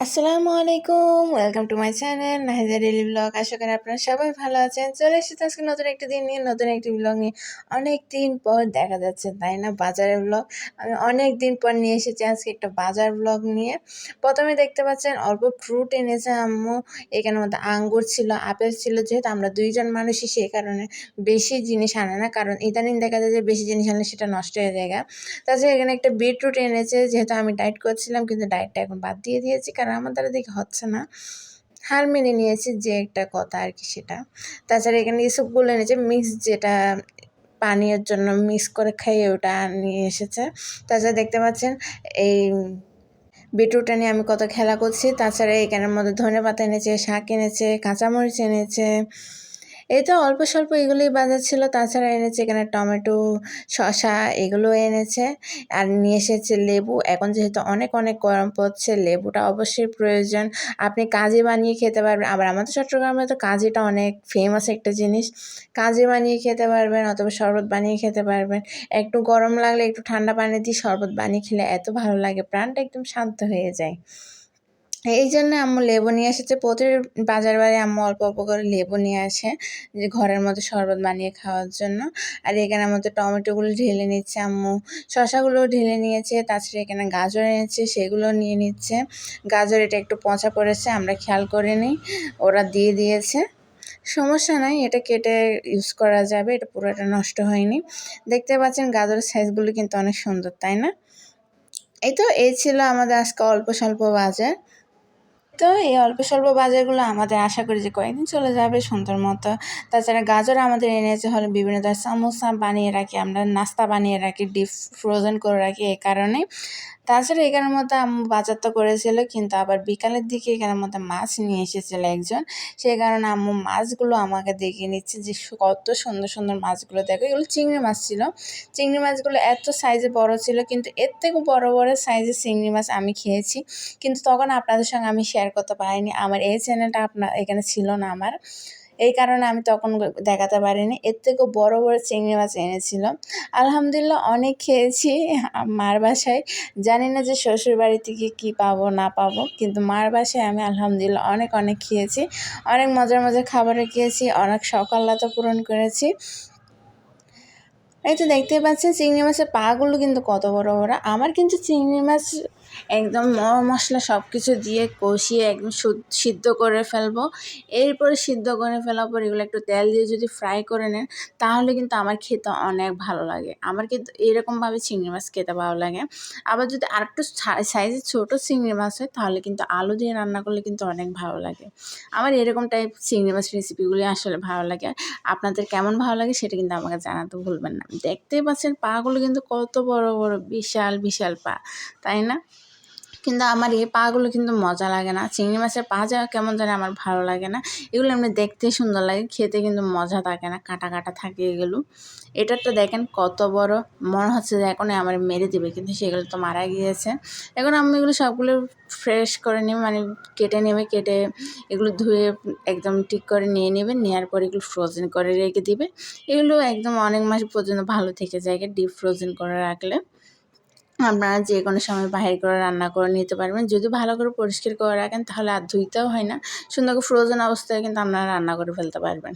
আসসালামু আলাইকুম, welcome to my channel Nahida daily blog. আশা করি আপনারা সবাই ভালো আছেন। চলে এসেছি আজকে নতুন একটি দিন নিয়ে, নতুন একটি ব্লগ নিয়ে। অনেক দিন পর দেখা যাচ্ছে, তাই না? বাজারের ব্লগ আমি অনেক দিন পর নিয়ে এসেছি আজকে একটা বাজার ব্লগ নিয়ে। প্রথমে দেখতে পাচ্ছেন অল্প ফ্রুট এনেছে আম্মু। এখানের মধ্যে আঙ্গুর ছিল, আপেল ছিল। যেহেতু আমরা দুইজন মানুষই, সেই কারণে বেশি জিনিস আনে না, কারণ ইদানিং দেখা যায় যে বেশি জিনিস আনলে সেটা নষ্ট হয়ে যায়। তাছাড়া এখানে একটা বিটরুট এনেছে, যেহেতু আমি ডায়েট করছিলাম, কিন্তু ডায়েটটা এখন বাদ দিয়ে দিয়েছি, কারণ আমার দ্বারা দেখে হচ্ছে না। হার মেনে নিয়েছি, যে একটা কথা আর কি সেটা। তাছাড়া এখানে ইসবগুলো এনেছে, মিক্স যেটা পানীয়ের জন্য মিক্স করে খাইয়ে, ওটা নিয়ে এসেছে। তাছাড়া দেখতে পাচ্ছেন এই বিটরুটটা নিয়ে আমি কত খেলা করছি। তাছাড়া এখানের মধ্যে ধনেপাতা এনেছে, শাক এনেছে, কাঁচামরিচ এনেছে। এই তো অল্প স্বল্প এগুলোই বাজার ছিল। তাছাড়া এনেছে এখানে টমেটো, শসা, এগুলো এনেছে। আর নিয়ে এসেছে লেবু। এখন যেহেতু অনেক অনেক গরম পড়ছে, লেবুটা অবশ্যই প্রয়োজন। আপনি কাজি বানিয়ে খেতে পারবেন। আবার আমাদের চট্টগ্রামে তো কাজিটা অনেক ফেমাস একটা জিনিস। কাজি বানিয়ে খেতে পারবেন, অথবা শরবত বানিয়ে খেতে পারবেন। একটু গরম লাগলে একটু ঠান্ডা পানি দিয়ে শরবত বানিয়ে খেলে এত ভালো লাগে, প্রাণটা একদম শান্ত হয়ে যায়। এই জন্য আম্মু লেবু নিয়ে এসেছে। প্রতি বারে আম্মু অল্প অল্প করে লেবু নিয়ে আসে, যে ঘরের মধ্যে শরবত বানিয়ে খাওয়ার জন্য। আর এখানের মধ্যে টমেটোগুলো ঢেলে নিচ্ছে আম্মু, শসাগুলোও ঢেলে নিয়েছে। তাছাড়া এখানে গাজর এনেছে, সেগুলো নিয়ে নিচ্ছে। গাজর এটা একটু পচা পড়েছে, আমরা খেয়াল করিনি, ওরা দিয়ে দিয়েছে। সমস্যা নাই, এটা কেটে ইউজ করা যাবে, এটা পুরোটা নষ্ট হয়নি। দেখতে পাচ্ছেন গাজরের সাইজগুলো কিন্তু অনেক সুন্দর, তাই না? এই ছিল আমাদের আজকে অল্প স্বল্প বাজার। তো এই অল্প স্বল্প বাজারগুলো আমাদের আশা করি যে কয়েকদিন চলে যাবে সুন্দর মতো। তাছাড়া গাজর আমাদের এনেছে হলো বিভিন্ন ধরনের সমোসা বানিয়ে রাখি, আমরা নাস্তা বানিয়ে রাখি, ডিপ ফ্রোজেন করে রাখি, এই কারণে। তাছাড়া এখানের মধ্যে আম্মু বাজার তো করেছিল, কিন্তু আবার বিকালের দিকে এখানের মধ্যে মাছ নিয়ে এসেছিল একজন। সেই কারণে আম্মু মাছগুলো আমাকে দেখিয়ে নিচ্ছে যে কত সুন্দর সুন্দর মাছগুলো। দেখো, এগুলো চিংড়ি মাছ ছিল। চিংড়ি মাছগুলো এত সাইজে বড় ছিল, কিন্তু এর থেকে বড় বড় সাইজের চিংড়ি মাছ আমি খেয়েছি, কিন্তু তখন আপনাদের সঙ্গে আমি শেয়ার করতে পারিনি। আমার এই চ্যানেলটা এখানে ছিল না আমার, এই কারণে আমি তখন দেখাতে পারিনি। এর থেকেও বড় বড় চিংড়ি মাছ এনেছিল। আলহামদুলিল্লাহ অনেক খেয়েছি মার বাসায়। জানি না যে শ্বশুর বাড়ি থেকে কী পাবো না পাবো, কিন্তু মার বাসায় আমি আলহামদুলিল্লাহ অনেক অনেক খেয়েছি। অনেক মজার মজার খাবারও খেয়েছি, অনেক শখ আহ্লাদও পূরণ করেছি। এই তো দেখতেই পাচ্ছেন চিংড়ি মাছের পাগুলো কিন্তু কত বড় বড়। আমার কিন্তু চিংড়ি মাছ একদম মশলা সব কিছু দিয়ে কষিয়ে একদম সিদ্ধ করে ফেলবো। এরপরে সিদ্ধ করে ফেলার পর এগুলো একটু তেল দিয়ে যদি ফ্রাই করে নেন, তাহলে কিন্তু আমার খেতে অনেক ভালো লাগে। আমার কিন্তু এরকমভাবে চিংড়ি মাছ খেতে ভালো লাগে। আবার যদি আরেকটু সাইজে ছোটো চিংড়ি মাছ হয়, তাহলে কিন্তু আলু দিয়ে রান্না করলে কিন্তু অনেক ভালো লাগে। আমার এরকম টাইপ চিংড়ি মাছ রেসিপিগুলি আসলে ভালো লাগে। আপনাদের কেমন ভালো লাগে সেটা কিন্তু আমাকে জানাতে ভুলবেন না। দেখতেই পাচ্ছেন পাগুলো কিন্তু কত বড় বড়, বিশাল বিশাল পা, তাই না? কিন্তু আমার এই পাগুলো কিন্তু মজা লাগে না। চিংড়ি মাছের পা যা কেমন জানে আমার ভালো লাগে না। এগুলো এমনি দেখতে সুন্দর লাগে, খেতে কিন্তু মজা থাকে না, কাটা কাটা থাকে এগুলো। এটারটা দেখেন কত বড়, মনে হচ্ছে যে এখনই আমার মেরে দেবে, কিন্তু সেগুলো তো মারা গিয়েছে। এখন আমি এগুলো সবগুলো ফ্রেশ করে নেবে, মানে কেটে নেবে, কেটে এগুলো ধুয়ে একদম ঠিক করে নিয়ে নেবে। নেওয়ার পর এগুলো ফ্রোজেন করে রেখে দিবে। এগুলো একদম অনেক মাস পর্যন্ত ভালো থেকে যায় ডিপ ফ্রোজেন করে রাখলে। আপনারা যে কোনো সময় বাহির করে রান্না করে নিতে পারবেন। যদি ভালো করে পরিষ্কার করে রাখেন, তাহলে আর ধুইতেও হয় না, সুন্দর করে ফ্রোজেন অবস্থায় কিন্তু আপনারা রান্না করে ফেলতে পারবেন।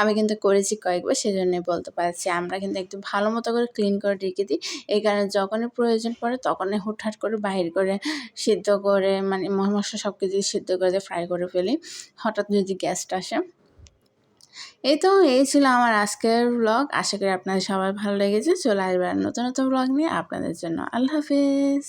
আমি কিন্তু করেছি কয়েকবার, সেজন্যই বলতে পারছি। আমরা কিন্তু একটু ভালো মতো করে ক্লিন করে রেখে দিই। এই কারণে যখনই প্রয়োজন পড়ে তখনই হুটহাট করে বাহির করে সিদ্ধ করে, মানে মশলা সব কিছু সিদ্ধ করে ফ্রাই করে ফেলি, হঠাৎ যদি গেস্ট আসে। এই ছিল আমার আজকের ব্লগ। আশা করি আপনাদের সবার ভালো লেগেছে। চলে আসবে আর নতুন নতুন ব্লগ নিয়ে আপনাদের জন্য। আল্লাহ হাফিজ।